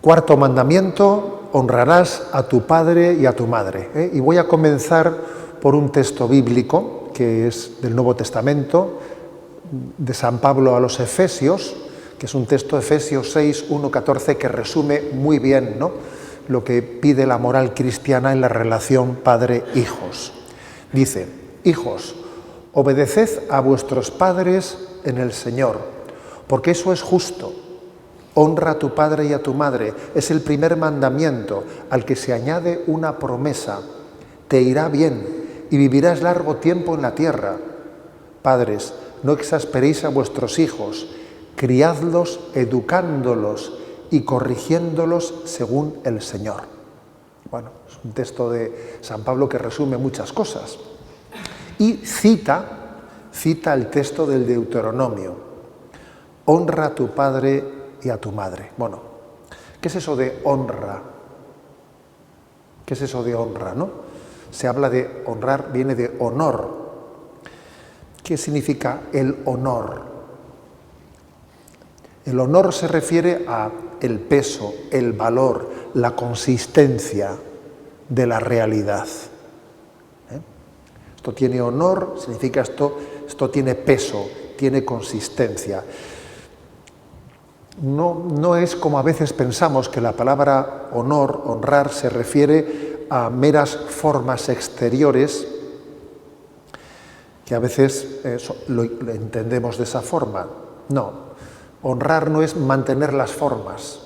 Cuarto mandamiento, honrarás a tu padre y a tu madre. Y voy a comenzar por un texto bíblico, que es del Nuevo Testamento, de San Pablo a los Efesios, que es un texto, Efesios 6, 1, 14, que resume muy bien, ¿no?, lo que pide la moral cristiana en la relación padre-hijos. Dice: hijos, obedeced a vuestros padres en el Señor, porque eso es justo. Honra a tu padre y a tu madre. Es el primer mandamiento al que se añade una promesa. Te irá bien y vivirás largo tiempo en la tierra. Padres, no exasperéis a vuestros hijos, criadlos educándolos y corrigiéndolos según el Señor. Bueno, es un texto de San Pablo que resume muchas cosas. Y cita el texto del Deuteronomio. Honra a tu padre y a tu madre. Bueno, ¿qué es eso de honra? ¿Qué es eso de honra, no? Se habla de honrar, viene de honor. ¿Qué significa el honor? El honor se refiere a el peso, el valor, la consistencia de la realidad. Esto tiene honor, significa esto tiene peso, tiene consistencia. No es como a veces pensamos, que la palabra honor, honrar, se refiere a meras formas exteriores, que a veces lo entendemos de esa forma. No, honrar no es mantener las formas,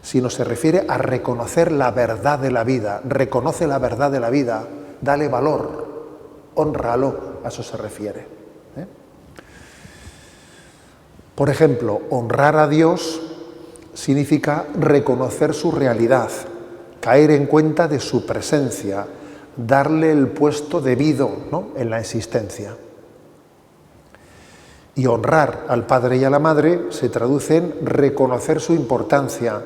sino se refiere a reconocer la verdad de la vida. Reconoce la verdad de la vida, dale valor, hónralo, a eso se refiere. Por ejemplo, honrar a Dios significa reconocer su realidad, caer en cuenta de su presencia, darle el puesto debido, ¿no?, en la existencia. Y honrar al padre y a la madre se traduce en reconocer su importancia,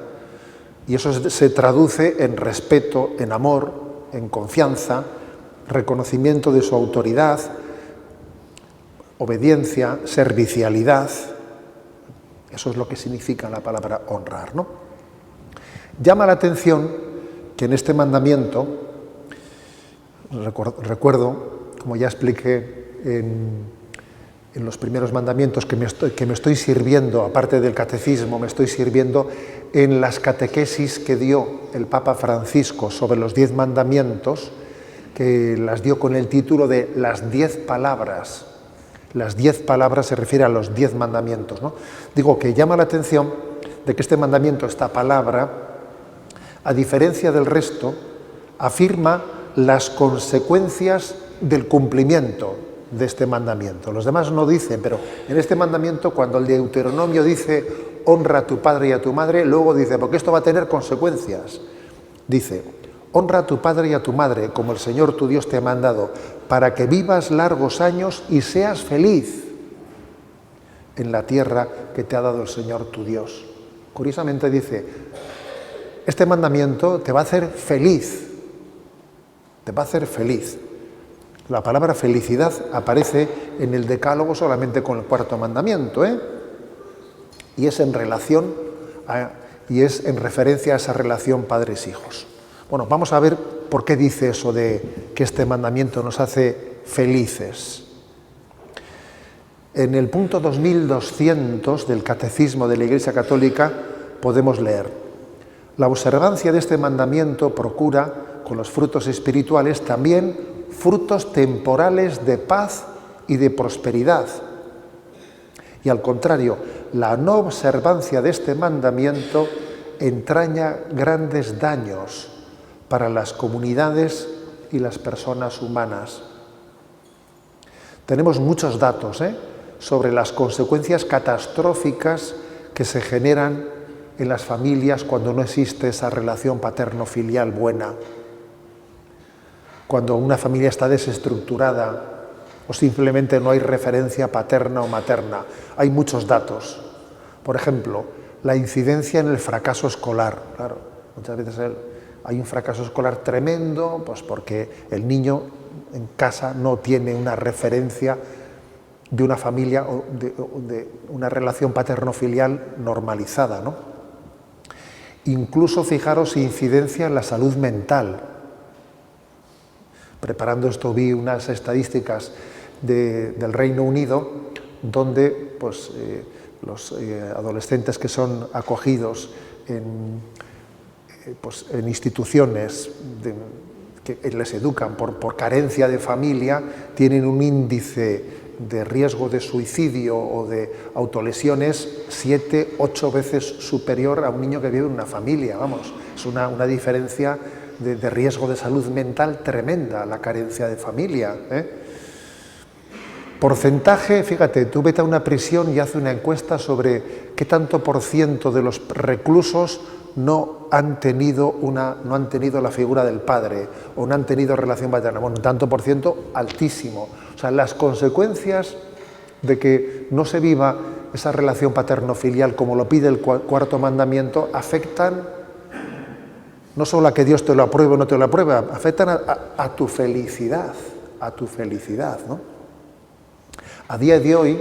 y eso se traduce en respeto, en amor, en confianza, reconocimiento de su autoridad, obediencia, servicialidad. Eso es lo que significa la palabra honrar, ¿no? Llama la atención que en este mandamiento, recuerdo, como ya expliqué en los primeros mandamientos, que me estoy sirviendo, aparte del catecismo, me estoy sirviendo en las catequesis que dio el Papa Francisco sobre los 10 mandamientos, que las dio con el título de las 10 palabras. Las 10 palabras se refiere a los 10 mandamientos, ¿no? Digo que llama la atención de que este mandamiento, esta palabra, a diferencia del resto, afirma las consecuencias del cumplimiento de este mandamiento. Los demás no dicen, pero en este mandamiento, cuando el Deuteronomio dice honra a tu padre y a tu madre, luego dice, porque esto va a tener consecuencias. Dice, honra a tu padre y a tu madre, como el Señor tu Dios te ha mandado, para que vivas largos años y seas feliz en la tierra que te ha dado el Señor tu Dios. Curiosamente dice, este mandamiento te va a hacer feliz, te va a hacer feliz. La palabra felicidad aparece en el Decálogo solamente con el 4.º mandamiento, y es en referencia a esa relación padres-hijos. Bueno, vamos a ver por qué dice eso de que este mandamiento nos hace felices. En el punto 2200 del Catecismo de la Iglesia Católica podemos leer: la observancia de este mandamiento procura, con los frutos espirituales, también frutos temporales de paz y de prosperidad. Y al contrario, la no observancia de este mandamiento entraña grandes daños para las comunidades y las personas humanas. Tenemos muchos datos sobre las consecuencias catastróficas que se generan en las familias cuando no existe esa relación paterno-filial buena. Cuando una familia está desestructurada o simplemente no hay referencia paterna o materna. Hay muchos datos. Por ejemplo, la incidencia en el fracaso escolar. Claro, muchas veces hay un fracaso escolar tremendo, pues porque el niño en casa no tiene una referencia de una familia o de una relación paterno-filial normalizada, ¿no? Incluso, fijaros, incidencia en la salud mental. Preparando esto vi unas estadísticas del Reino Unido, donde pues, los adolescentes que son acogidos en instituciones que les educan por carencia de familia, tienen un índice de riesgo de suicidio o de autolesiones 7, 8 veces superior a un niño que vive en una familia. Vamos, es una diferencia de riesgo de salud mental tremenda, la carencia de familia, ¿eh? Porcentaje, fíjate, tú vete a una prisión y haz una encuesta sobre qué tanto por ciento de los reclusos no han tenido la figura del padre o no han tenido relación paterna. Bueno, un tanto por ciento altísimo. O sea, las consecuencias de que no se viva esa relación paterno-filial como lo pide el cuarto mandamiento afectan no solo a que Dios te lo apruebe o no te lo apruebe, afectan a tu felicidad, ¿no? A día de hoy,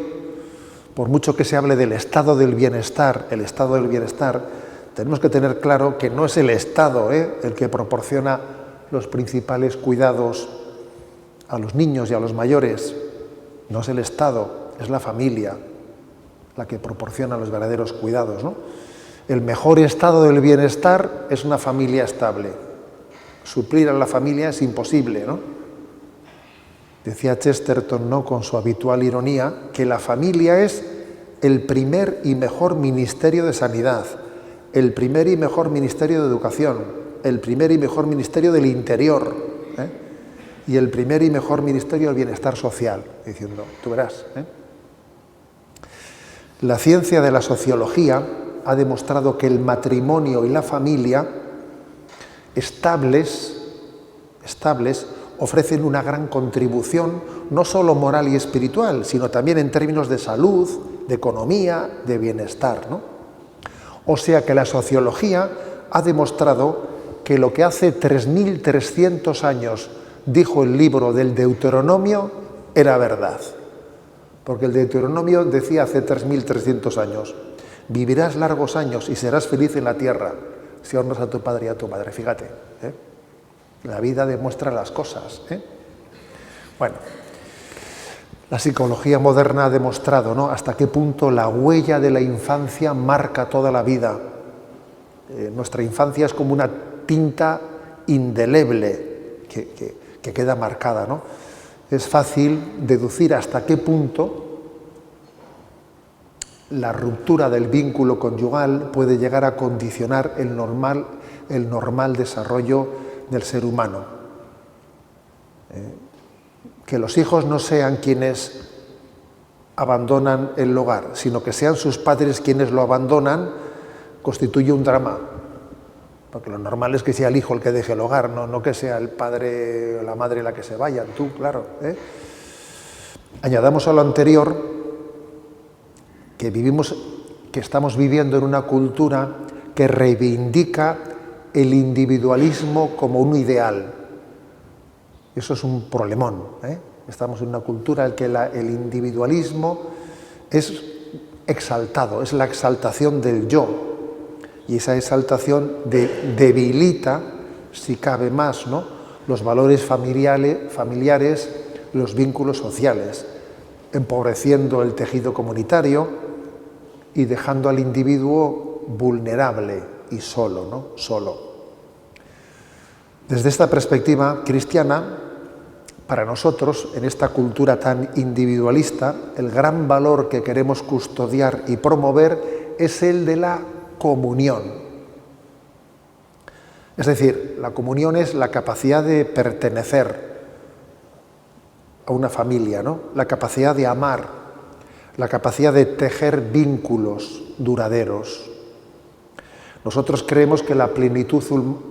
por mucho que se hable del estado del bienestar, tenemos que tener claro que no es el Estado el que proporciona los principales cuidados a los niños y a los mayores. No es el Estado, es la familia la que proporciona los verdaderos cuidados, ¿no? El mejor estado del bienestar es una familia estable. Suplir a la familia es imposible, ¿no? Decía Chesterton, ¿no?, con su habitual ironía, que la familia es el primer y mejor ministerio de sanidad, el primer y mejor ministerio de educación, el primer y mejor ministerio del interior, y el primer y mejor ministerio del bienestar social, diciendo, tú verás. La ciencia de la sociología ha demostrado que el matrimonio y la familia estables ofrecen una gran contribución, no solo moral y espiritual, sino también en términos de salud, de economía, de bienestar, ¿no? O sea que la sociología ha demostrado que lo que hace 3.300 años dijo el libro del Deuteronomio era verdad. Porque el Deuteronomio decía hace 3.300 años, vivirás largos años y serás feliz en la tierra si honras a tu padre y a tu madre. Fíjate, la vida demuestra las cosas, Bueno, la psicología moderna ha demostrado, ¿no?, hasta qué punto la huella de la infancia marca toda la vida. Nuestra infancia es como una tinta indeleble que queda marcada, ¿no? Es fácil deducir hasta qué punto la ruptura del vínculo conyugal puede llegar a condicionar el normal desarrollo del ser humano. Que los hijos no sean quienes abandonan el hogar, sino que sean sus padres quienes lo abandonan, constituye un drama. Porque lo normal es que sea el hijo el que deje el hogar, no que sea el padre o la madre la que se vayan, tú, claro. Añadamos a lo anterior que estamos viviendo en una cultura que reivindica el individualismo como un ideal. Eso es un problemón. Estamos en una cultura en que el individualismo es exaltado, es la exaltación del yo. Y esa exaltación debilita, si cabe más, ¿no?, los valores familiares, los vínculos sociales, empobreciendo el tejido comunitario y dejando al individuo vulnerable y solo, ¿no? Solo. Desde esta perspectiva cristiana, para nosotros, en esta cultura tan individualista, el gran valor que queremos custodiar y promover es el de la comunión. Es decir, la comunión es la capacidad de pertenecer a una familia, ¿no?, la capacidad de amar, la capacidad de tejer vínculos duraderos. Nosotros creemos que la plenitud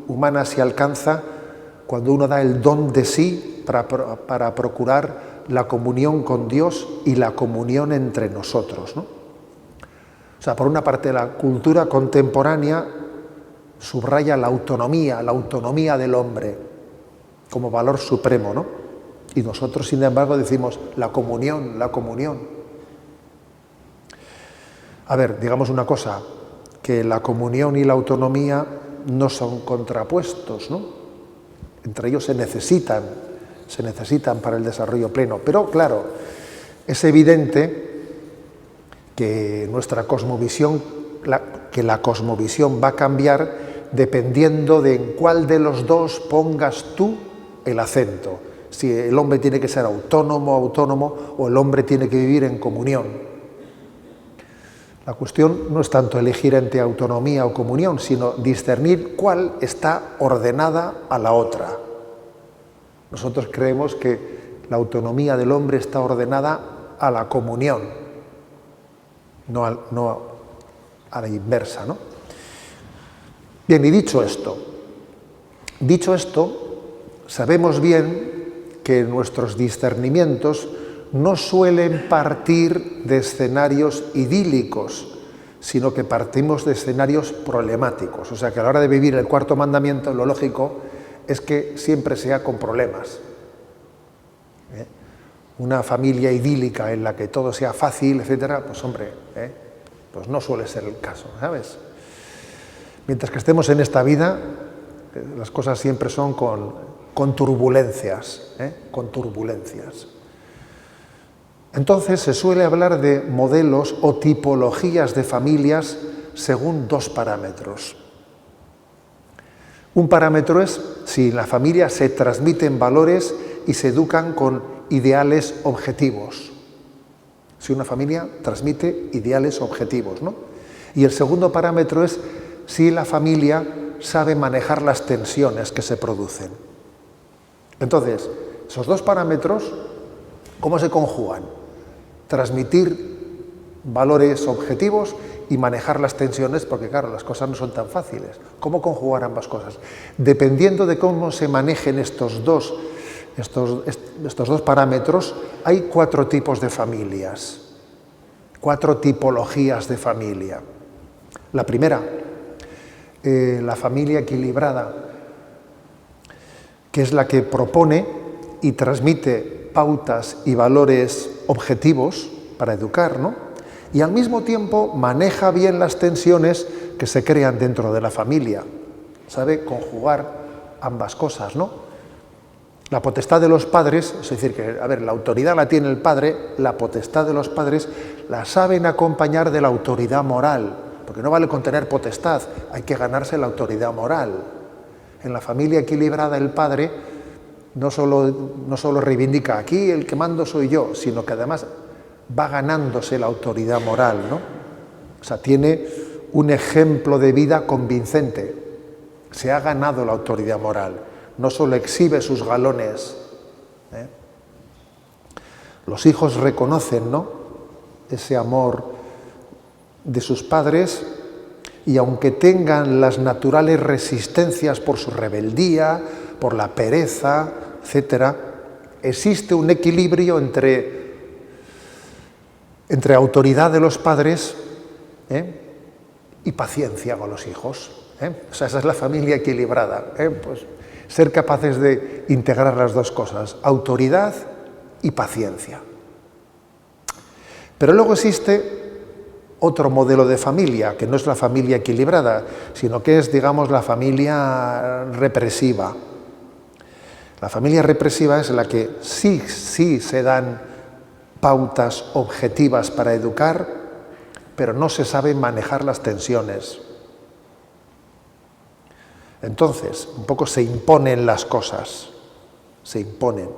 humana se alcanza cuando uno da el don de sí para procurar la comunión con Dios y la comunión entre nosotros, ¿no? O sea, por una parte, la cultura contemporánea subraya la autonomía del hombre como valor supremo, ¿no? Y nosotros, sin embargo, decimos la comunión. A ver, digamos una cosa. que la comunión y la autonomía no son contrapuestos, ¿no? Entre ellos se necesitan para el desarrollo pleno. Pero claro, es evidente que nuestra cosmovisión, que la cosmovisión va a cambiar dependiendo de en cuál de los dos pongas tú el acento. Si el hombre tiene que ser autónomo o el hombre tiene que vivir en comunión. La cuestión no es tanto elegir entre autonomía o comunión, sino discernir cuál está ordenada a la otra. Nosotros creemos que la autonomía del hombre está ordenada a la comunión, no a la inversa, ¿no? Bien, y dicho esto, sabemos bien que nuestros discernimientos no suelen partir de escenarios idílicos, sino que partimos de escenarios problemáticos. O sea, que a la hora de vivir el cuarto mandamiento, lo lógico es que siempre sea con problemas. Una familia idílica en la que todo sea fácil, etcétera, pues hombre, pues no suele ser el caso, ¿sabes? Mientras que estemos en esta vida, las cosas siempre son con turbulencias, con turbulencias. Entonces se suele hablar de modelos o tipologías de familias según dos parámetros. Un parámetro es si en la familia se transmiten valores y se educan con ideales objetivos. Si una familia transmite ideales objetivos, ¿no? Y el segundo parámetro es si la familia sabe manejar las tensiones que se producen. Entonces, esos dos parámetros, ¿cómo se conjugan? Transmitir valores objetivos y manejar las tensiones, porque claro, las cosas no son tan fáciles. ¿Cómo conjugar ambas cosas? Dependiendo de cómo se manejen estos dos parámetros, hay 4 tipos de familias, 4 tipologías de familia. La primera, la familia equilibrada, que es la que propone y transmite pautas y valores objetivos para educar, ¿no? Y al mismo tiempo maneja bien las tensiones que se crean dentro de la familia. Sabe conjugar ambas cosas, ¿no? La potestad de los padres, es decir, que, a ver, la autoridad la tiene el padre, la potestad de los padres la saben acompañar de la autoridad moral, porque no vale con tener potestad, hay que ganarse la autoridad moral. En la familia equilibrada el padre no solo reivindica aquí el que mando soy yo, sino que además va ganándose la autoridad moral, ¿no? O sea, tiene un ejemplo de vida convincente. Se ha ganado la autoridad moral. No solo exhibe sus galones. Los hijos reconocen, ¿no?, ese amor de sus padres y aunque tengan las naturales resistencias por su rebeldía, por la pereza, etcétera, existe un equilibrio entre autoridad de los padres y paciencia con los hijos. O sea, esa es la familia equilibrada. Pues ser capaces de integrar las dos cosas, autoridad y paciencia. Pero luego existe otro modelo de familia, que no es la familia equilibrada, sino que es, digamos, la familia represiva. La familia represiva es la que sí se dan pautas objetivas para educar, pero no se sabe manejar las tensiones. Entonces, un poco se imponen las cosas, se imponen,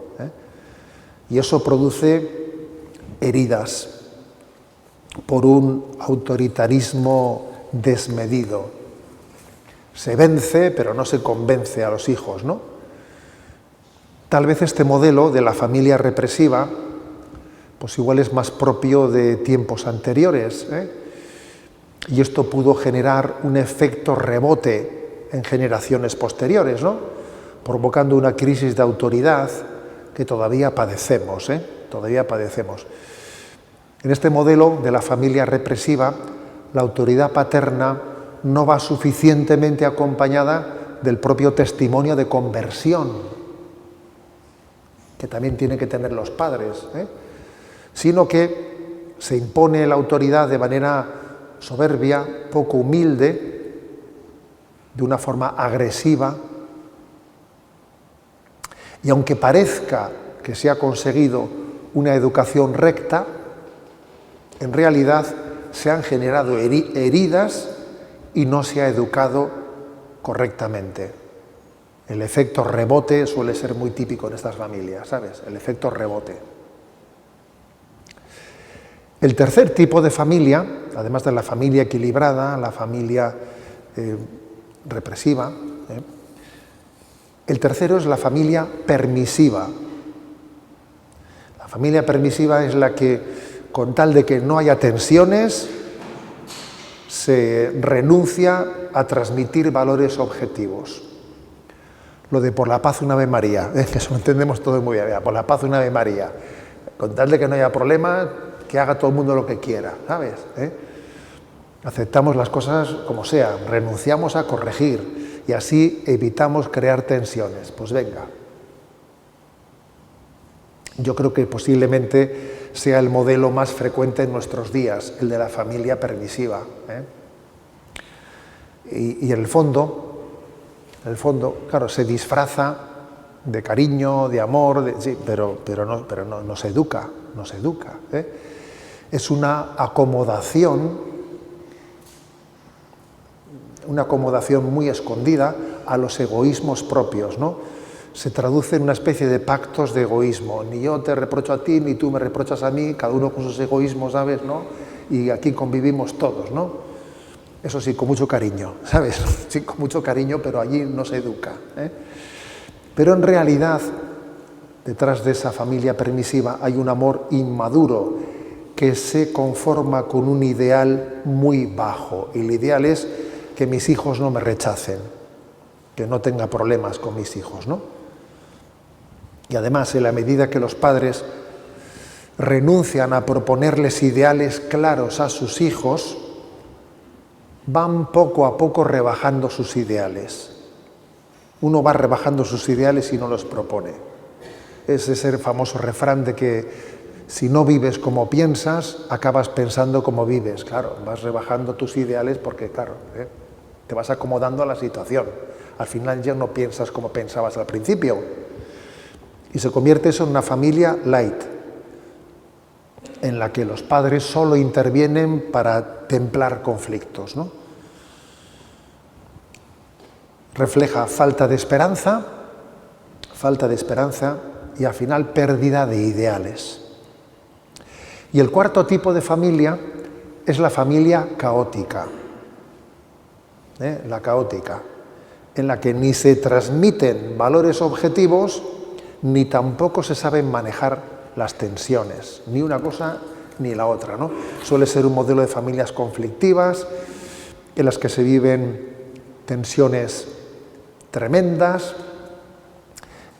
y eso produce heridas por un autoritarismo desmedido. Se vence, pero no se convence a los hijos, ¿no? Tal vez este modelo de la familia represiva, pues igual es más propio de tiempos anteriores, y esto pudo generar un efecto rebote en generaciones posteriores, ¿no?, provocando una crisis de autoridad que todavía padecemos, todavía padecemos. En este modelo de la familia represiva, la autoridad paterna no va suficientemente acompañada del propio testimonio de conversión, que también tienen que tener los padres, sino que se impone la autoridad de manera soberbia, poco humilde, de una forma agresiva. Y aunque parezca que se ha conseguido una educación recta, en realidad se han generado heridas y no se ha educado correctamente. El efecto rebote suele ser muy típico en estas familias, ¿sabes? El efecto rebote. El tercer tipo de familia, además de la familia equilibrada, la familia represiva, el tercero es la familia permisiva. La familia permisiva es la que, con tal de que no haya tensiones, se renuncia a transmitir valores objetivos. Lo de por la paz una Ave María, que eso lo entendemos todos muy bien, por la paz una Ave María. Con tal de que no haya problemas, que haga todo el mundo lo que quiera, ¿sabes? Aceptamos las cosas como sean, renunciamos a corregir y así evitamos crear tensiones. Pues venga. Yo creo que posiblemente sea el modelo más frecuente en nuestros días, el de la familia permisiva. Y en el fondo, claro, se disfraza de cariño, de amor, sí, pero no se educa, no se educa. Es una acomodación muy escondida a los egoísmos propios, ¿no? Se traduce en una especie de pactos de egoísmo. Ni yo te reprocho a ti, ni tú me reprochas a mí, cada uno con sus egoísmos, ¿sabes? ¿No? Y aquí convivimos todos, ¿no? Eso sí, con mucho cariño, ¿sabes? Sí, con mucho cariño, pero allí no se educa. Pero en realidad, detrás de esa familia permisiva hay un amor inmaduro que se conforma con un ideal muy bajo. Y el ideal es que mis hijos no me rechacen, que no tenga problemas con mis hijos, ¿no? Y además, en la medida que los padres renuncian a proponerles ideales claros a sus hijos, van poco a poco rebajando sus ideales. Uno va rebajando sus ideales y no los propone. Es ese famoso refrán de que si no vives como piensas, acabas pensando como vives. Claro, vas rebajando tus ideales porque, claro, te vas acomodando a la situación. Al final ya no piensas como pensabas al principio. Y se convierte eso en una familia light, en la que los padres solo intervienen para templar conflictos, ¿no? Refleja falta de esperanza y al final pérdida de ideales. Y el cuarto tipo de familia es la familia caótica, la caótica, en la que ni se transmiten valores objetivos ni tampoco se saben manejar las tensiones, ni una cosa ni la otra, ¿no? Suele ser un modelo de familias conflictivas en las que se viven tensiones tremendas,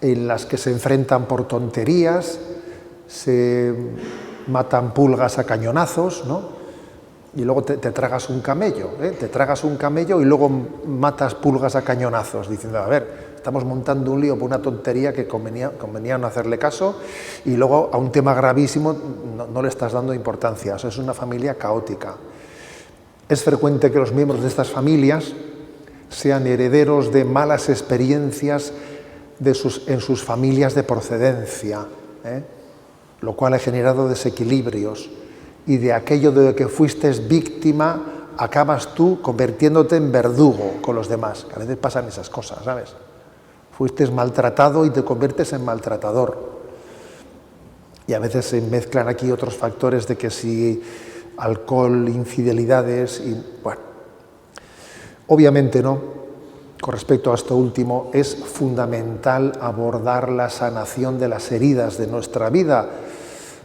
en las que se enfrentan por tonterías, se matan pulgas a cañonazos, ¿no? Y luego te tragas un camello, te tragas un camello y luego matas pulgas a cañonazos, diciendo, a ver, estamos montando un lío por una tontería que convenía no hacerle caso, y luego a un tema gravísimo no le estás dando importancia. Eso es una familia caótica. Es frecuente que los miembros de estas familias sean herederos de malas experiencias en sus familias de procedencia, lo cual ha generado desequilibrios, y de aquello de lo que fuiste víctima acabas tú convirtiéndote en verdugo con los demás. A veces pasan esas cosas, ¿sabes? Fuiste maltratado y te conviertes en maltratador. Y a veces se mezclan aquí otros factores de que si alcohol, infidelidades y bueno. Obviamente no. Con respecto a esto último, es fundamental abordar la sanación de las heridas de nuestra vida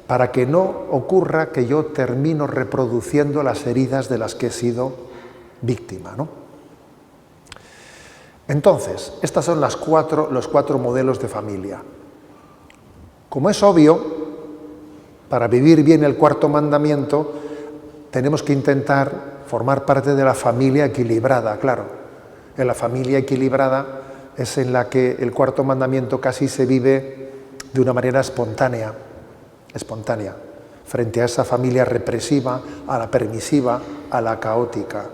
para que no ocurra que yo termino reproduciendo las heridas de las que he sido víctima, ¿no? Entonces, estos son los cuatro modelos de familia. Como es obvio, para vivir bien el cuarto mandamiento, tenemos que intentar formar parte de la familia equilibrada, claro. En la familia equilibrada es en la que el cuarto mandamiento casi se vive de una manera espontánea. frente a esa familia represiva, a la permisiva, a la caótica.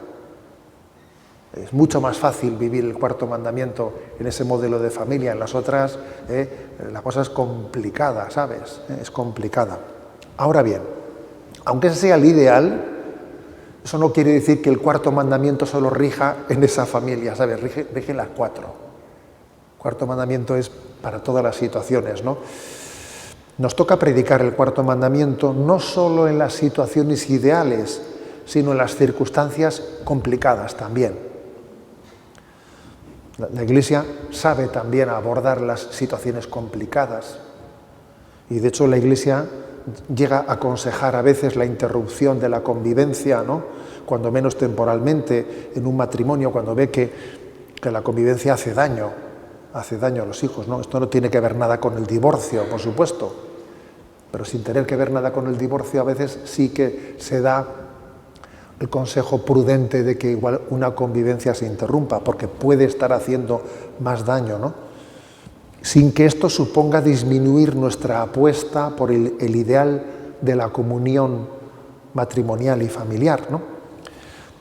Es mucho más fácil vivir el cuarto mandamiento en ese modelo de familia. En las otras, la cosa es complicada, ¿sabes? Es complicada. Ahora bien, aunque ese sea el ideal, eso no quiere decir que el cuarto mandamiento solo rija en esa familia, ¿sabes? Rige en las 4. El cuarto mandamiento es para todas las situaciones, ¿no? Nos toca predicar el cuarto mandamiento no solo en las situaciones ideales, sino en las circunstancias complicadas también. La Iglesia sabe también abordar las situaciones complicadas y de hecho la Iglesia llega a aconsejar a veces la interrupción de la convivencia, ¿no? Cuando menos temporalmente en un matrimonio, cuando ve que la convivencia hace daño a los hijos, ¿no? Esto no tiene que ver nada con el divorcio, por supuesto, pero sin tener que ver nada con el divorcio a veces sí que se da el consejo prudente de que igual una convivencia se interrumpa, porque puede estar haciendo más daño, ¿no? Sin que esto suponga disminuir nuestra apuesta por el ideal de la comunión matrimonial y familiar, ¿no?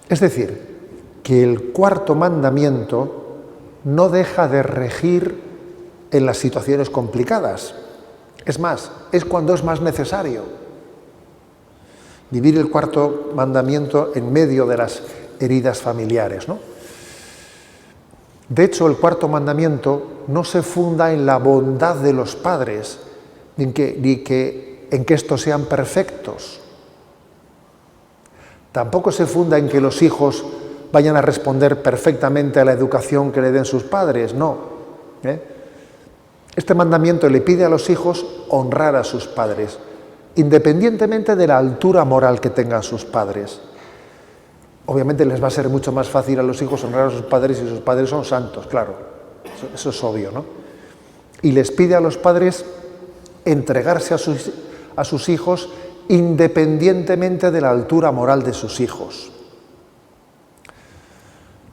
Es decir, que el cuarto mandamiento no deja de regir en las situaciones complicadas. Es más, es cuando es más necesario. Vivir el cuarto mandamiento en medio de las heridas familiares, ¿no? De hecho, el cuarto mandamiento no se funda en la bondad de los padres, ni en que estos sean perfectos. Tampoco se funda en que los hijos vayan a responder perfectamente a la educación que le den sus padres, no. Este mandamiento le pide a los hijos honrar a sus padres, independientemente de la altura moral que tengan sus padres. Obviamente les va a ser mucho más fácil a los hijos honrar a sus padres si sus padres son santos, claro, eso es obvio, ¿no? Y les pide a los padres entregarse a sus hijos independientemente de la altura moral de sus hijos.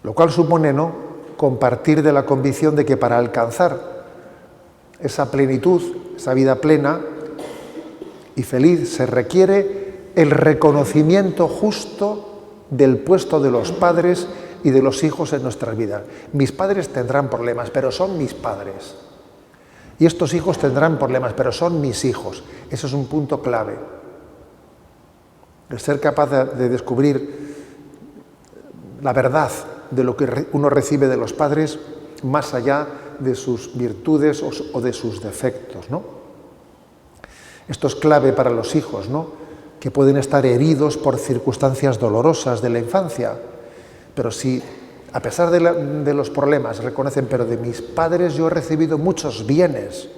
Lo cual supone, ¿no?, compartir de la convicción de que para alcanzar esa plenitud, esa vida plena y feliz, se requiere el reconocimiento justo del puesto de los padres y de los hijos en nuestras vidas. Mis padres tendrán problemas, pero son mis padres. Y estos hijos tendrán problemas, pero son mis hijos. Eso es un punto clave. El ser capaz de descubrir la verdad de lo que uno recibe de los padres, más allá de sus virtudes o de sus defectos, ¿no? Esto es clave para los hijos, ¿no?, que pueden estar heridos por circunstancias dolorosas de la infancia, pero si a pesar de los problemas reconocen, pero de mis padres yo he recibido muchos bienes,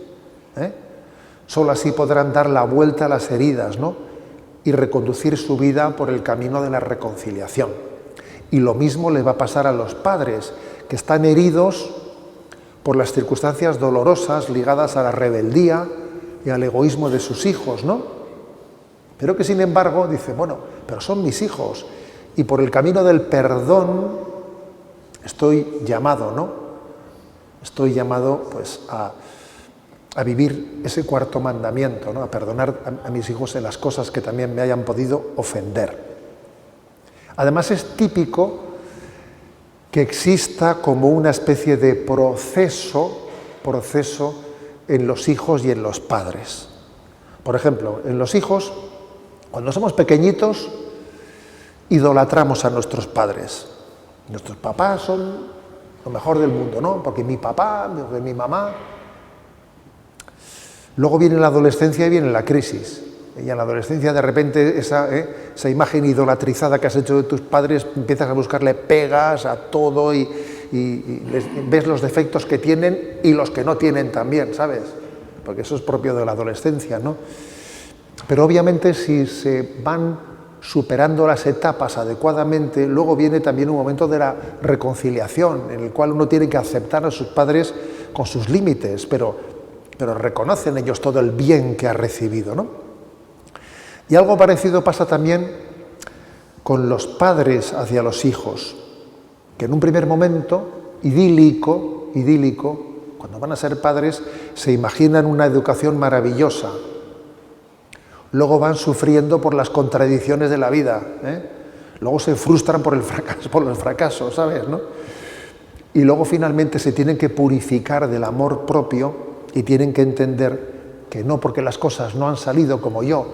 solo así podrán dar la vuelta a las heridas, ¿no?, y reconducir su vida por el camino de la reconciliación. Y lo mismo le va a pasar a los padres, que están heridos por las circunstancias dolorosas ligadas a la rebeldía y al egoísmo de sus hijos, ¿no? Pero que sin embargo dice, bueno, pero son mis hijos y por el camino del perdón estoy llamado, ¿no? Estoy llamado pues a vivir ese cuarto mandamiento, ¿no?, a perdonar a mis hijos en las cosas que también me hayan podido ofender. Además es típico que exista como una especie de proceso en los hijos y en los padres. Por ejemplo, en los hijos, cuando somos pequeñitos, idolatramos a nuestros padres. Nuestros papás son lo mejor del mundo, ¿no? Porque mi papá, porque mi mamá. Luego viene la adolescencia y viene la crisis. Y en la adolescencia, de repente, esa imagen idolatrizada que has hecho de tus padres, empiezas a buscarle pegas a todo y ves los defectos que tienen y los que no tienen también, ¿sabes? Porque eso es propio de la adolescencia, ¿no? Pero obviamente si se van superando las etapas adecuadamente, luego viene también un momento de la reconciliación, en el cual uno tiene que aceptar a sus padres con sus límites, pero reconocen ellos todo el bien que ha recibido, ¿no? Y algo parecido pasa también con los padres hacia los hijos, que en un primer momento idílico, cuando van a ser padres, se imaginan una educación maravillosa, luego van sufriendo por las contradicciones de la vida, luego se frustran por los fracasos, ¿sabes, no? Y luego finalmente se tienen que purificar del amor propio y tienen que entender que no porque las cosas no han salido como yo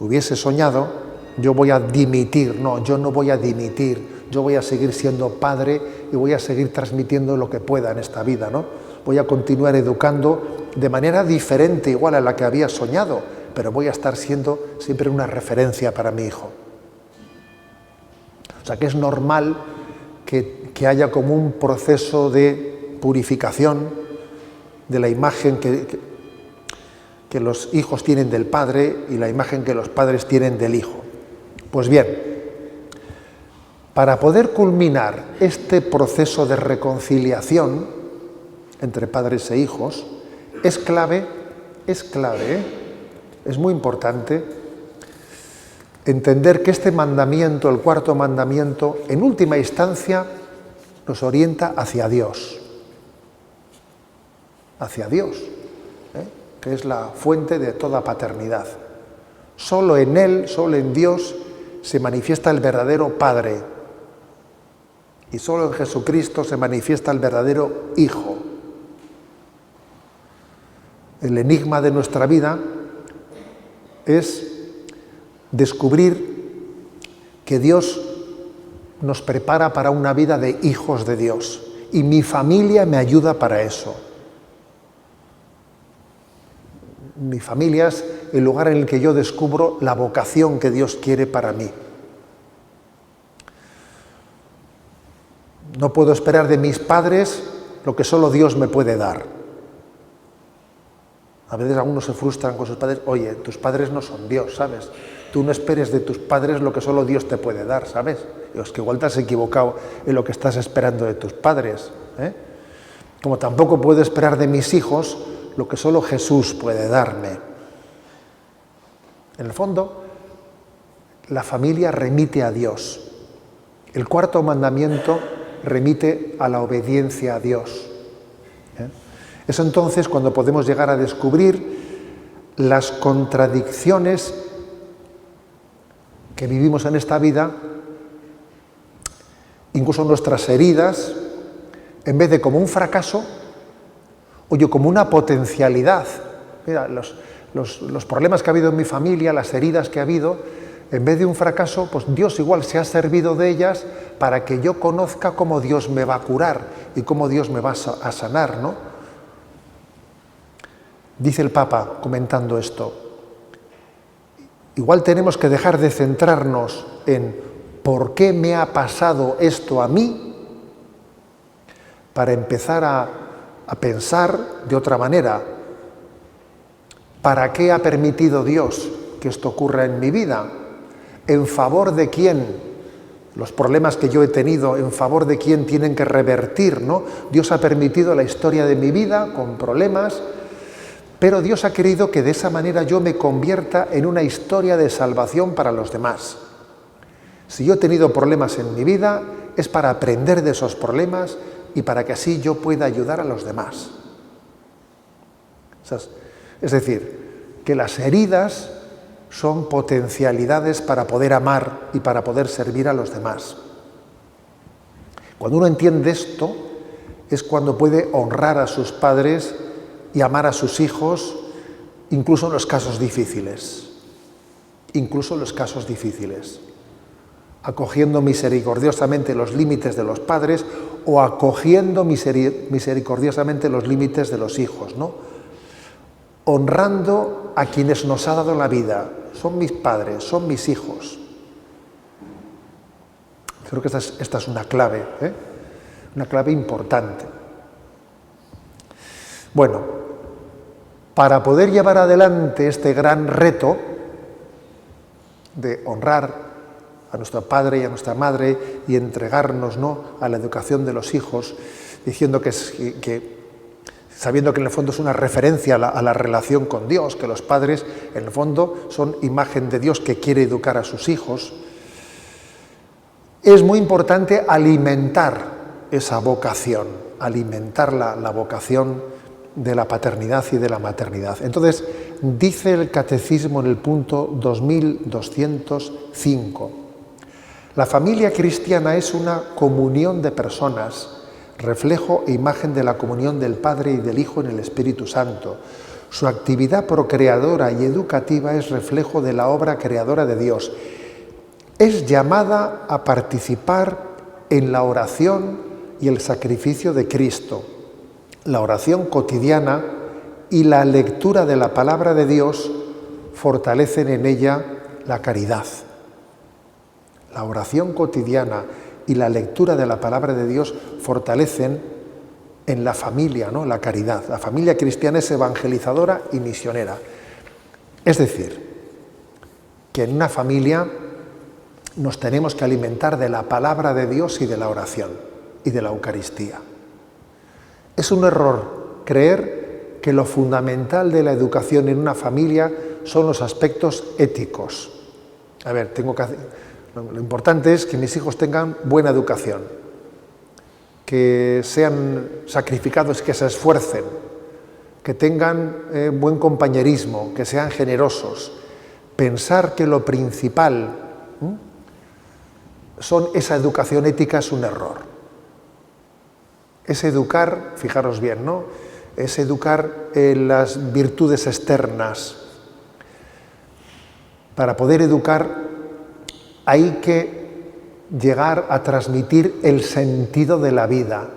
hubiese soñado, yo voy a dimitir. No, yo no voy a dimitir, yo voy a seguir siendo padre y voy a seguir transmitiendo lo que pueda en esta vida, ¿no? Voy a continuar educando de manera diferente, igual a la que había soñado, pero voy a estar siendo siempre una referencia para mi hijo. O sea que es normal que haya como un proceso de purificación de la imagen que los hijos tienen del padre y la imagen que los padres tienen del hijo. Pues bien, para poder culminar este proceso de reconciliación entre padres e hijos, es clave, es muy importante entender que este mandamiento, el cuarto mandamiento, en última instancia nos orienta hacia Dios, que es la fuente de toda paternidad. Solo en Él, solo en Dios, se manifiesta el verdadero Padre. Y solo en Jesucristo se manifiesta el verdadero Hijo. El enigma de nuestra vida es descubrir que Dios nos prepara para una vida de hijos de Dios. Y mi familia me ayuda para eso. Mi familia es el lugar en el que yo descubro la vocación que Dios quiere para mí. No puedo esperar de mis padres lo que solo Dios me puede dar. A veces algunos se frustran con sus padres. Oye, tus padres no son Dios, ¿sabes? Tú no esperes de tus padres lo que solo Dios te puede dar, ¿sabes? Es que igual te has equivocado en lo que estás esperando de tus padres, Como tampoco puedo esperar de mis hijos lo que solo Jesús puede darme. En el fondo, la familia remite a Dios. El cuarto mandamiento remite a la obediencia a Dios. Es entonces cuando podemos llegar a descubrir las contradicciones que vivimos en esta vida, incluso nuestras heridas, en vez de como un fracaso, oye, como una potencialidad. Mira, los problemas que ha habido en mi familia, las heridas que ha habido, en vez de un fracaso, pues Dios igual se ha servido de ellas para que yo conozca cómo Dios me va a curar y cómo Dios me va a sanar, ¿no? Dice el Papa, comentando esto, igual tenemos que dejar de centrarnos en ¿por qué me ha pasado esto a mí? Para empezar a pensar de otra manera. ¿Para qué ha permitido Dios que esto ocurra en mi vida? ¿En favor de quién? Los problemas que yo he tenido, ¿en favor de quién tienen que revertir, no? Dios ha permitido la historia de mi vida con problemas, pero Dios ha querido que de esa manera yo me convierta en una historia de salvación para los demás. Si yo he tenido problemas en mi vida, es para aprender de esos problemas y para que así yo pueda ayudar a los demás. Es decir, que las heridas son potencialidades para poder amar y para poder servir a los demás. Cuando uno entiende esto, es cuando puede honrar a sus padres y amar a sus hijos, incluso en los casos difíciles. Incluso en los casos difíciles. Acogiendo misericordiosamente los límites de los padres o acogiendo misericordiosamente los límites de los hijos, ¿no? Honrando a quienes nos ha dado la vida. Son mis padres, son mis hijos. Creo que esta es una clave, una clave importante. Bueno, para poder llevar adelante este gran reto de honrar a nuestro padre y a nuestra madre y entregarnos, ¿no?, a la educación de los hijos, diciendo sabiendo que en el fondo es una referencia a la relación con Dios, que los padres en el fondo son imagen de Dios que quiere educar a sus hijos, es muy importante alimentar esa vocación, alimentar la vocación de la paternidad y de la maternidad. Entonces, Dice el Catecismo en el punto 2205, la familia cristiana es una comunión de personas, reflejo e imagen de la comunión del Padre y del Hijo en el Espíritu Santo. Su actividad procreadora y educativa es reflejo de la obra creadora de Dios. Es llamada a participar en la oración y el sacrificio de Cristo. La oración cotidiana y la lectura de la palabra de Dios fortalecen en ella la caridad. La oración cotidiana y la lectura de la palabra de Dios fortalecen en la familia, ¿no?, la caridad. La familia cristiana es evangelizadora y misionera. Es decir, que en una familia nos tenemos que alimentar de la palabra de Dios y de la oración y de la Eucaristía. Es un error creer que lo fundamental de la educación en una familia son los aspectos éticos. A ver, lo importante es que mis hijos tengan buena educación, que sean sacrificados, que se esfuercen, que tengan buen compañerismo, que sean generosos. Pensar que lo principal son esa educación ética es un error. Es educar, fijaros bien, ¿no?, es educar en las virtudes externas. Para poder educar hay que llegar a transmitir el sentido de la vida.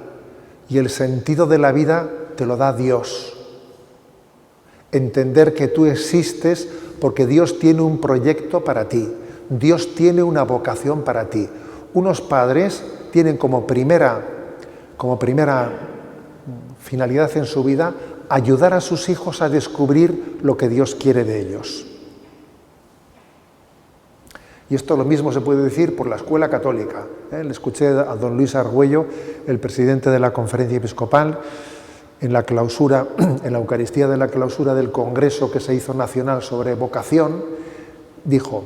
Y el sentido de la vida te lo da Dios. Entender que tú existes porque Dios tiene un proyecto para ti. Dios tiene una vocación para ti. Unos padres tienen como primera finalidad en su vida ayudar a sus hijos a descubrir lo que Dios quiere de ellos. Y esto lo mismo se puede decir por la escuela católica. Le escuché a don Luis Argüello, el presidente de la Conferencia Episcopal, en la clausura, en la Eucaristía de la clausura del Congreso que se hizo nacional sobre vocación, dijo: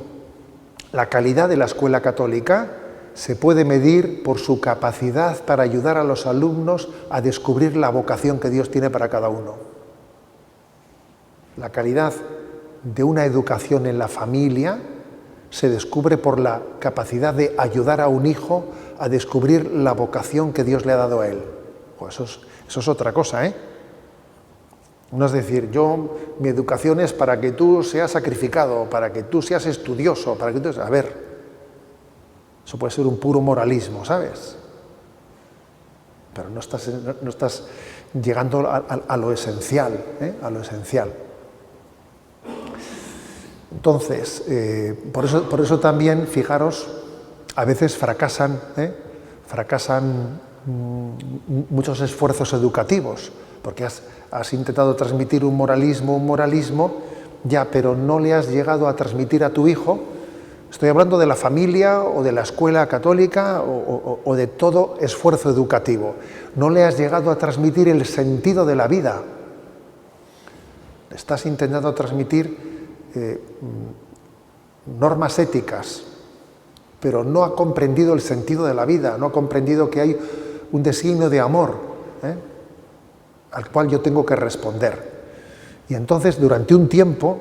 la calidad de la escuela católica se puede medir por su capacidad para ayudar a los alumnos a descubrir la vocación que Dios tiene para cada uno. La calidad de una educación en la familia se descubre por la capacidad de ayudar a un hijo a descubrir la vocación que Dios le ha dado a él. Pues eso es otra cosa, ¿eh? No es decir, mi educación es para que tú seas sacrificado, para que tú seas estudioso, para que tú... A ver, eso puede ser un puro moralismo, ¿sabes? Pero no estás llegando a lo esencial, ¿eh?, a lo esencial. Entonces, por eso también, fijaros, a veces fracasan muchos esfuerzos educativos, porque has intentado transmitir un moralismo, ya, pero no le has llegado a transmitir a tu hijo. Estoy hablando de la familia o de la escuela católica o de todo esfuerzo educativo. No le has llegado a transmitir el sentido de la vida. Estás intentando transmitir normas éticas, pero no ha comprendido el sentido de la vida, no ha comprendido que hay un designio de amor, al cual yo tengo que responder. Y entonces durante un tiempo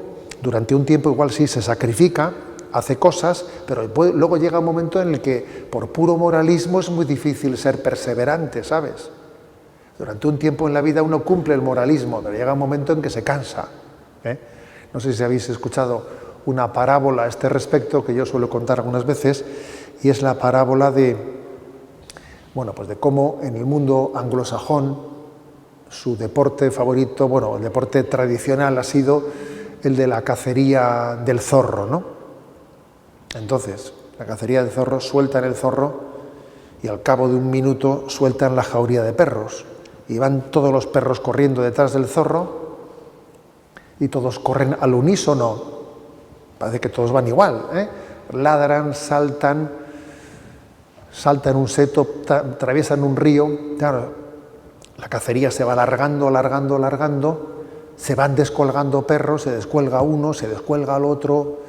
igual sí se sacrifica, hace cosas, pero luego llega un momento en el que por puro moralismo es muy difícil ser perseverante, ¿sabes? Durante un tiempo en la vida uno cumple el moralismo, pero llega un momento en que se cansa, ¿eh? No sé si habéis escuchado una parábola a este respecto que yo suelo contar algunas veces, y es la parábola de cómo en el mundo anglosajón su deporte favorito, el deporte tradicional ha sido el de la cacería del zorro, ¿no? Entonces, la cacería del zorro, sueltan el zorro y al cabo de un minuto sueltan la jauría de perros y van todos los perros corriendo detrás del zorro y todos corren al unísono. Parece que todos van igual, ¿eh? Ladran, saltan un seto, atraviesan un río. Claro, la cacería se va alargando, se van descolgando perros, se descuelga uno, se descuelga al otro,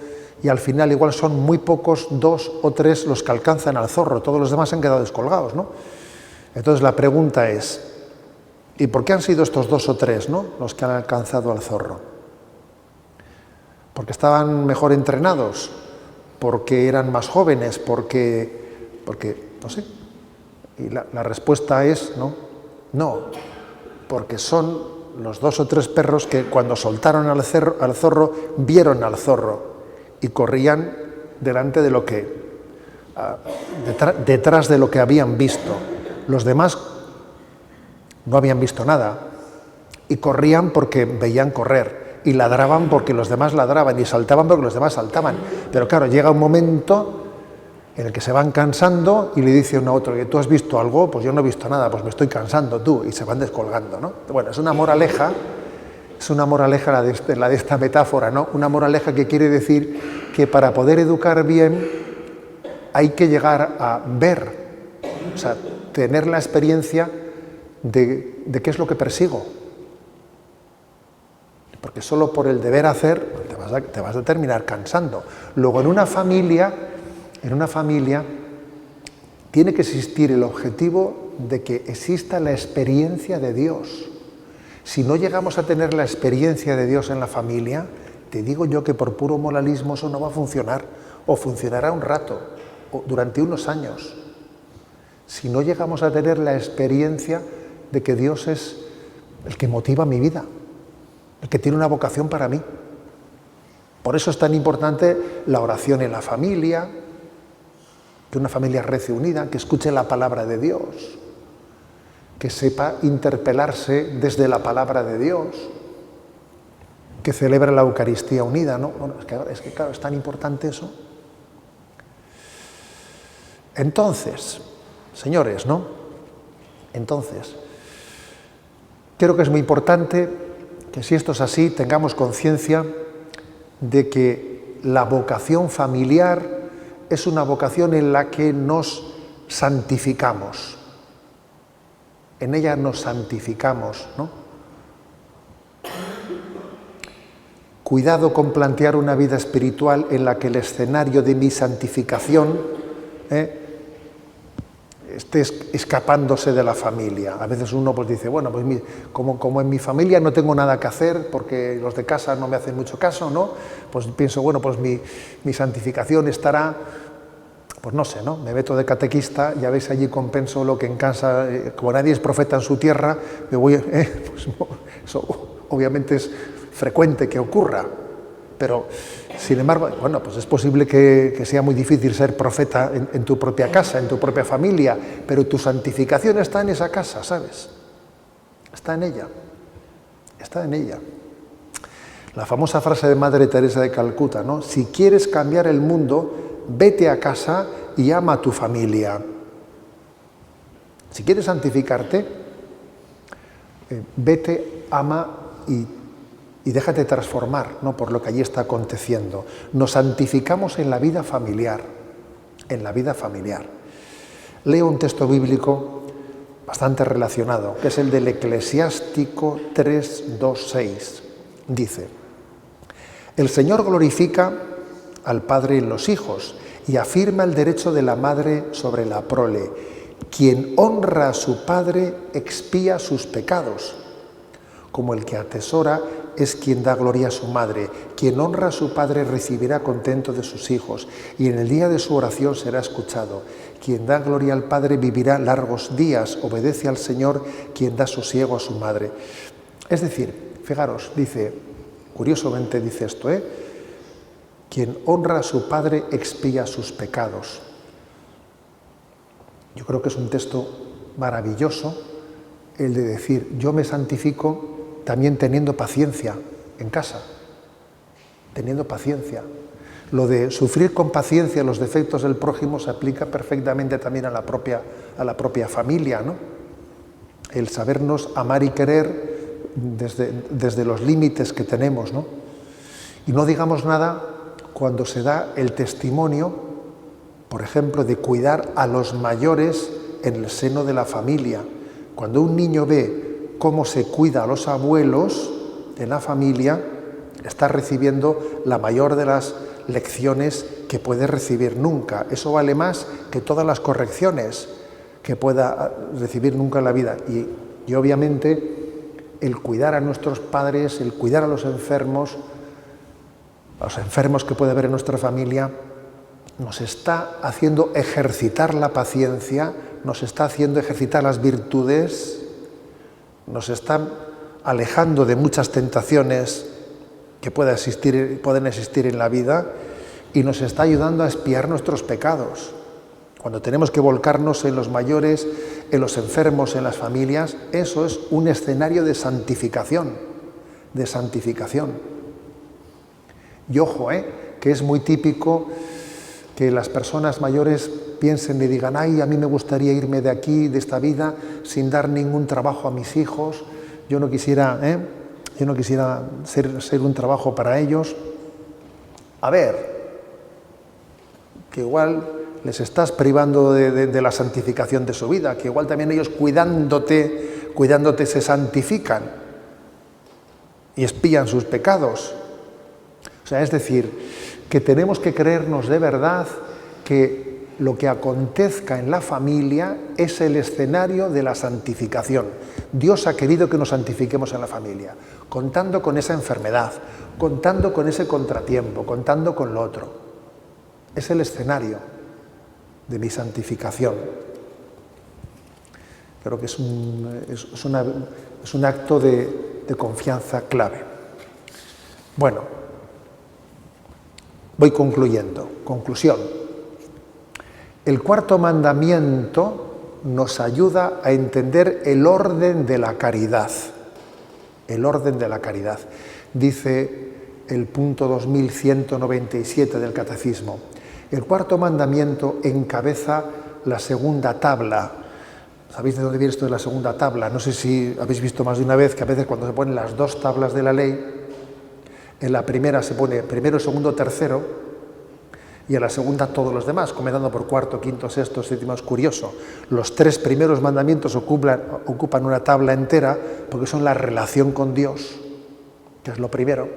y al final igual son muy pocos, 2 o 3 los que alcanzan al zorro, todos los demás se han quedado descolgados, ¿no? Entonces la pregunta es, ¿y por qué han sido estos 2 o 3, ¿no?, los que han alcanzado al zorro? porque estaban mejor entrenados, porque eran más jóvenes, porque no sé. Y la respuesta es no, porque son los 2 o 3 perros que cuando soltaron al zorro, vieron al zorro y corrían delante de lo que, detrás de lo que habían visto. Los demás no habían visto nada y corrían porque veían correr y ladraban porque los demás ladraban y saltaban porque los demás saltaban. Pero claro, llega un momento en el que se van cansando y le dice uno a otro que tú has visto algo, pues yo no he visto nada, pues me estoy cansando tú, y se van descolgando, ¿no? Bueno, es una moraleja la de esta metáfora, ¿no? Una moraleja que quiere decir que para poder educar bien hay que llegar a ver, o sea, tener la experiencia de qué es lo que persigo. Porque solo por el deber hacer te vas a terminar cansando. Luego en una familia tiene que existir el objetivo de que exista la experiencia de Dios. Si no llegamos a tener la experiencia de Dios en la familia, te digo yo que por puro moralismo eso no va a funcionar, o funcionará un rato, o durante unos años. Si no llegamos a tener la experiencia de que Dios es el que motiva mi vida, el que tiene una vocación para mí. Por eso es tan importante la oración en la familia, que una familia rece unida, que escuche la palabra de Dios, que sepa interpelarse desde la palabra de Dios, que celebre la Eucaristía unida, ¿no? Bueno, es que claro, es tan importante eso. Entonces, señores, ¿no? Entonces, creo que es muy importante que si esto es así, tengamos conciencia de que la vocación familiar es una vocación en la que nos santificamos. En ella nos santificamos, ¿no? Cuidado con plantear una vida espiritual en la que el escenario de mi santificación esté escapándose de la familia. A veces uno pues dice, bueno, pues como en mi familia no tengo nada que hacer porque los de casa no me hacen mucho caso, ¿no? Pues pienso, bueno, pues mi santificación estará, pues no sé, ¿no? Me meto de catequista, ya veis allí compenso lo que en casa, como nadie es profeta en su tierra, me voy, pues eso obviamente es frecuente que ocurra. Pero, sin embargo, bueno, pues es posible que sea muy difícil ser profeta en tu propia casa, en tu propia familia, pero tu santificación está en esa casa, ¿sabes? Está en ella. Está en ella. La famosa frase de Madre Teresa de Calcuta, ¿no? Si quieres cambiar el mundo, vete a casa y ama a tu familia. Si quieres santificarte, vete, ama y déjate transformar, ¿no?, por lo que allí está aconteciendo. Nos santificamos en la vida familiar, en la vida familiar. Leo un texto bíblico bastante relacionado, que es el del Eclesiástico 3:2-6. Dice, el Señor glorifica al Padre en los hijos y afirma el derecho de la madre sobre la prole. Quien honra a su padre expía sus pecados, como el que atesora es quien da gloria a su madre. Quien honra a su padre recibirá contento de sus hijos, y en el día de su oración será escuchado. Quien da gloria al Padre vivirá largos días, obedece al Señor, quien da sosiego a su madre. Es decir, fijaros, dice, curiosamente dice esto, quien honra a su padre expía sus pecados. Yo creo que es un texto maravilloso el de decir, yo me santifico también teniendo paciencia en casa, teniendo paciencia. Lo de sufrir con paciencia los defectos del prójimo se aplica perfectamente también a la propia familia, ¿no? El sabernos amar y querer desde los límites que tenemos, ¿no? Y no digamos nada cuando se da el testimonio, por ejemplo, de cuidar a los mayores en el seno de la familia. Cuando un niño ve cómo se cuida a los abuelos en la familia, está recibiendo la mayor de las lecciones que puede recibir nunca. Eso vale más que todas las correcciones que pueda recibir nunca en la vida. Y obviamente el cuidar a nuestros padres, el cuidar a los enfermos, a los enfermos que puede haber en nuestra familia, nos está haciendo ejercitar la paciencia, nos está haciendo ejercitar las virtudes, nos está alejando de muchas tentaciones que pueden existir en la vida y nos está ayudando a expiar nuestros pecados. Cuando tenemos que volcarnos en los mayores, en los enfermos, en las familias, eso es un escenario de santificación, de santificación. Y ojo, que es muy típico que las personas mayores piensen y digan, ay, a mí me gustaría irme de aquí, de esta vida, sin dar ningún trabajo a mis hijos, yo no quisiera ser un trabajo para ellos. A ver, que igual les estás privando de la santificación de su vida, que igual también ellos cuidándote se santifican y expían sus pecados. O sea, es decir, que tenemos que creernos de verdad que lo que acontezca en la familia es el escenario de la santificación. Dios ha querido que nos santifiquemos en la familia, contando con esa enfermedad, contando con ese contratiempo, contando con lo otro. Es el escenario de mi santificación. Creo que es un acto de confianza clave. Bueno, voy concluyendo. Conclusión. El cuarto mandamiento nos ayuda a entender el orden de la caridad. El orden de la caridad. Dice el punto 2197 del Catecismo. El cuarto mandamiento encabeza la segunda tabla. ¿Sabéis de dónde viene esto de la segunda tabla? No sé si habéis visto más de una vez que a veces cuando se ponen las dos tablas de la ley, en la primera se pone primero, segundo, tercero, y en la segunda todos los demás, comenzando por cuarto, quinto, sexto, séptimo. Es curioso. Los tres primeros mandamientos ocupan una tabla entera porque son la relación con Dios, que es lo primero.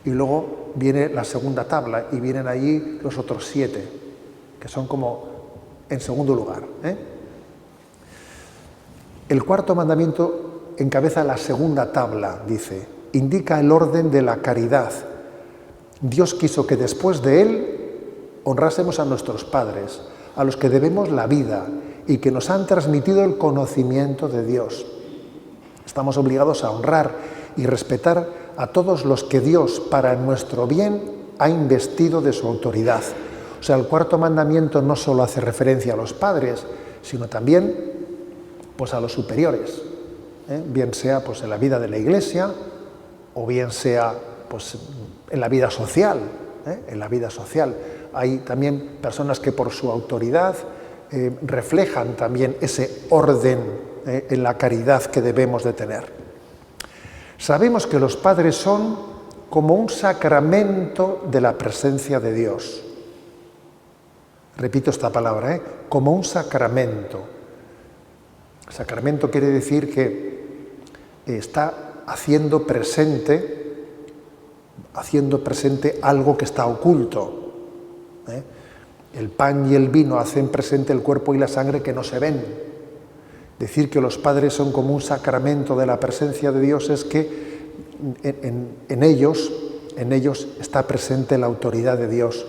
Y luego viene la segunda tabla y vienen allí los otros 7, que son como en segundo lugar. El cuarto mandamiento encabeza la segunda tabla, dice, indica el orden de la caridad. Dios quiso que después de él honrásemos a nuestros padres, a los que debemos la vida y que nos han transmitido el conocimiento de Dios. Estamos obligados a honrar y respetar a todos los que Dios, para nuestro bien, ha investido de su autoridad. O sea, el cuarto mandamiento no solo hace referencia a los padres, sino también pues, a los superiores, bien sea pues, en la vida de la Iglesia o bien sea pues, en la vida social. En la vida social hay también personas que por su autoridad reflejan también ese orden en la caridad que debemos de tener. Sabemos que los padres son como un sacramento de la presencia de Dios. Repito esta palabra, como un sacramento. Sacramento quiere decir que está haciendo presente algo que está oculto. El pan y el vino hacen presente el cuerpo y la sangre que no se ven. Decir que los padres son como un sacramento de la presencia de Dios es que en ellos está presente la autoridad de Dios.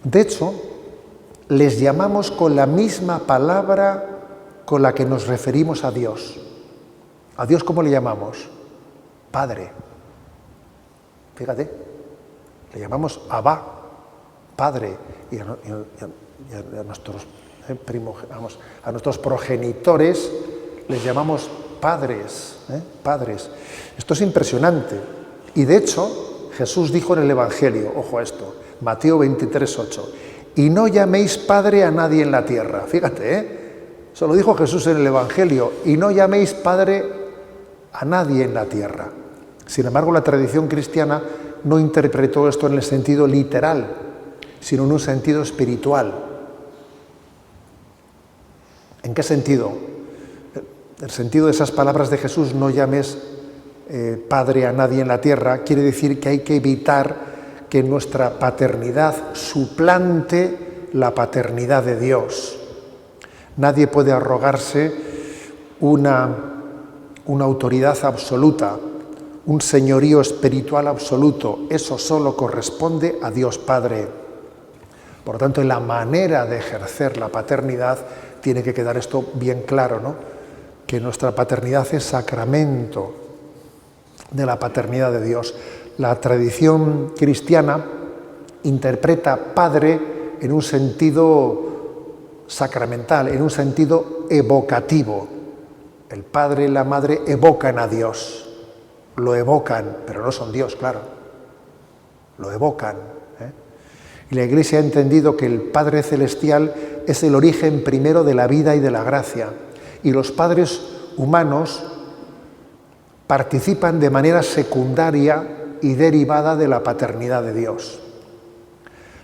De hecho, les llamamos con la misma palabra con la que nos referimos a Dios. ¿A Dios cómo le llamamos? Padre. Fíjate, le llamamos Abba, Padre, y a nuestros a nuestros progenitores les llamamos padres, padres. Esto es impresionante. Y de hecho, Jesús dijo en el Evangelio, ojo a esto, Mateo 23:8, y no llaméis padre a nadie en la tierra. Fíjate, eso lo dijo Jesús en el Evangelio, y no llaméis padre a nadie en la tierra. Sin embargo, la tradición cristiana no interpretó esto en el sentido literal, sino en un sentido espiritual. ¿En qué sentido? El sentido de esas palabras de Jesús, no llames padre a nadie en la tierra, quiere decir que hay que evitar que nuestra paternidad suplante la paternidad de Dios. Nadie puede arrogarse una autoridad absoluta un señorío espiritual absoluto. Eso solo corresponde a Dios Padre. Por lo tanto, en la manera de ejercer la paternidad tiene que quedar esto bien claro, ¿no? Que nuestra paternidad es sacramento de la paternidad de Dios. La tradición cristiana interpreta padre en un sentido sacramental, en un sentido evocativo. El padre y la madre evocan a Dios, lo evocan, pero no son Dios, claro, lo evocan. Y la Iglesia ha entendido que el Padre Celestial es el origen primero de la vida y de la gracia, y los padres humanos participan de manera secundaria y derivada de la paternidad de Dios.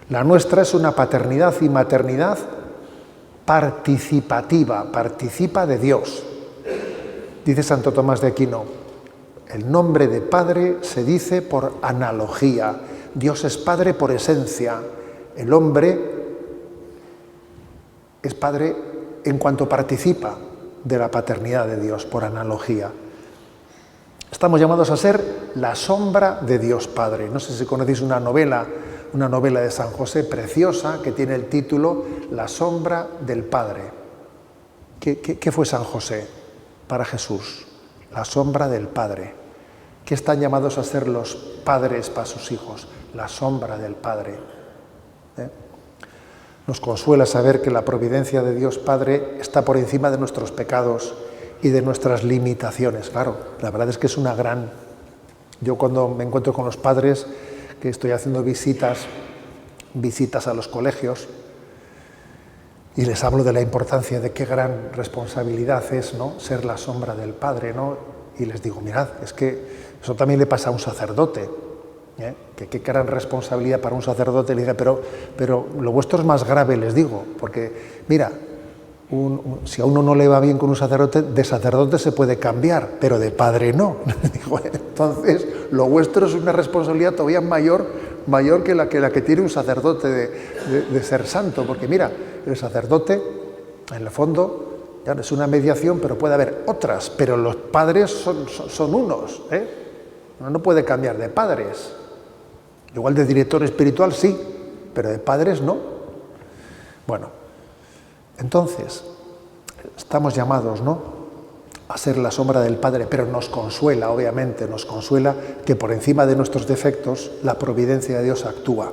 La nuestra es una paternidad y maternidad participativa, participa de Dios. Dice Santo Tomás de Aquino, el nombre de Padre se dice por analogía. Dios es Padre por esencia. El hombre es Padre en cuanto participa de la paternidad de Dios, por analogía. Estamos llamados a ser la sombra de Dios Padre. No sé si conocéis una novela de San José preciosa que tiene el título La sombra del Padre. ¿Qué fue San José para Jesús? La sombra del Padre. ¿Qué están llamados a ser los padres para sus hijos? La sombra del Padre. Nos consuela saber que la providencia de Dios Padre está por encima de nuestros pecados y de nuestras limitaciones. Claro, la verdad es que es una gran... Yo cuando me encuentro con los padres, que estoy haciendo visitas a los colegios, y les hablo de la importancia de qué gran responsabilidad es, ¿no?, ser la sombra del Padre, ¿no? Y les digo, mirad, es que eso también le pasa a un sacerdote, que qué gran responsabilidad para un sacerdote. Le dije, pero lo vuestro es más grave, les digo, porque mira, si a uno no le va bien con un sacerdote, de sacerdote se puede cambiar, pero de padre no. Digo, entonces, lo vuestro es una responsabilidad todavía mayor que la que tiene un sacerdote de ser santo, porque mira, el sacerdote, en el fondo, ya es una mediación, pero puede haber otras, pero los padres son unos, Uno no puede cambiar de padres. Igual de director espiritual sí, pero de padres no. Bueno, entonces, estamos llamados, ¿no?, a ser la sombra del Padre, pero nos consuela, obviamente, nos consuela que por encima de nuestros defectos la providencia de Dios actúa.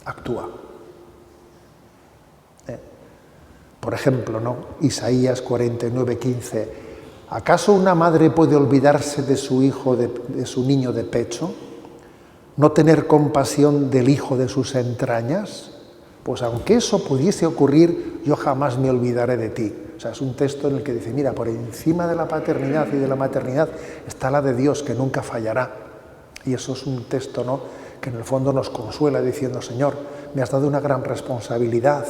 Actúa. Por ejemplo, ¿no?, Isaías 49:15. ¿Acaso una madre puede olvidarse de su hijo, de su niño de pecho? ¿No tener compasión del hijo de sus entrañas? Pues aunque eso pudiese ocurrir, yo jamás me olvidaré de ti. O sea, es un texto en el que dice, mira, por encima de la paternidad y de la maternidad está la de Dios, que nunca fallará. Y eso es un texto, ¿no?, que en el fondo nos consuela diciendo, Señor, me has dado una gran responsabilidad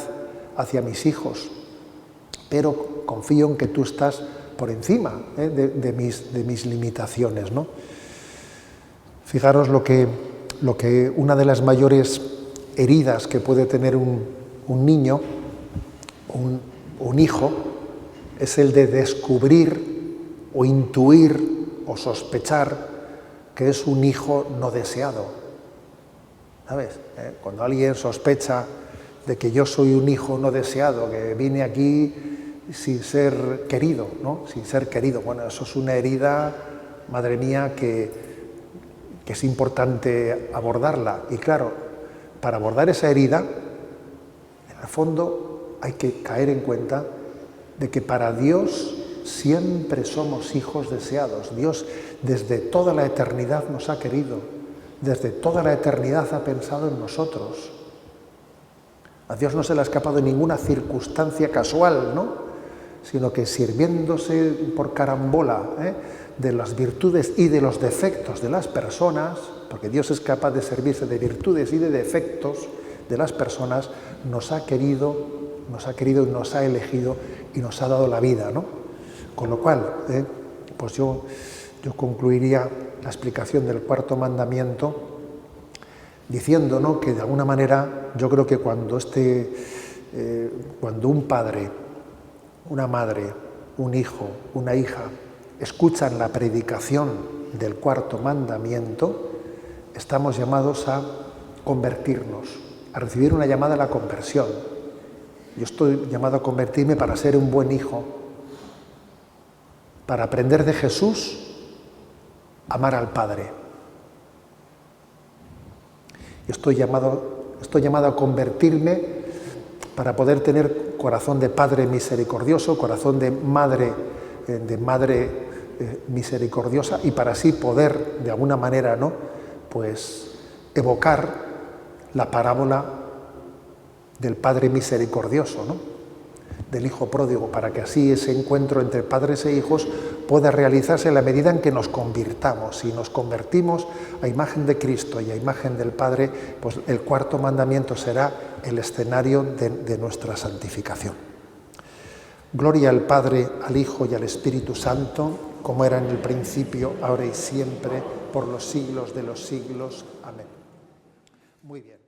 hacia mis hijos, pero confío en que tú estás por encima de mis limitaciones, ¿no? Fijaros lo que una de las mayores heridas que puede tener un niño, un hijo, es el de descubrir o intuir o sospechar que es un hijo no deseado. ¿Sabes? Cuando alguien sospecha de que yo soy un hijo no deseado, que vine aquí sin ser querido, ¿no?, sin ser querido. Bueno, eso es una herida, madre mía, que es importante abordarla. Y claro, para abordar esa herida, en el fondo hay que caer en cuenta de que para Dios siempre somos hijos deseados. Dios desde toda la eternidad nos ha querido, desde toda la eternidad ha pensado en nosotros. A Dios no se le ha escapado ninguna circunstancia casual, ¿no?, sino que sirviéndose por carambola de las virtudes y de los defectos de las personas, porque Dios es capaz de servirse de virtudes y de defectos de las personas, nos ha querido y nos ha elegido y nos ha dado la vida, ¿no? Con lo cual, pues yo concluiría la explicación del cuarto mandamiento diciendo, ¿no?, que de alguna manera yo creo que cuando un padre, una madre, un hijo, una hija escuchan la predicación del cuarto mandamiento, estamos llamados a convertirnos, a recibir una llamada a la conversión. Yo estoy llamado a convertirme para ser un buen hijo, para aprender de Jesús, amar al Padre. Yo estoy llamado a convertirme para poder tener corazón de Padre misericordioso, corazón de madre misericordiosa, y para así poder, de alguna manera, ¿no?, pues evocar la parábola del Padre misericordioso, ¿no?, del Hijo pródigo, para que así ese encuentro entre padres e hijos pueda realizarse en la medida en que nos convirtamos. Si nos convertimos a imagen de Cristo y a imagen del Padre, pues el cuarto mandamiento será el escenario de nuestra santificación. Gloria al Padre, al Hijo y al Espíritu Santo, como era en el principio, ahora y siempre, por los siglos de los siglos. Amén. Muy bien.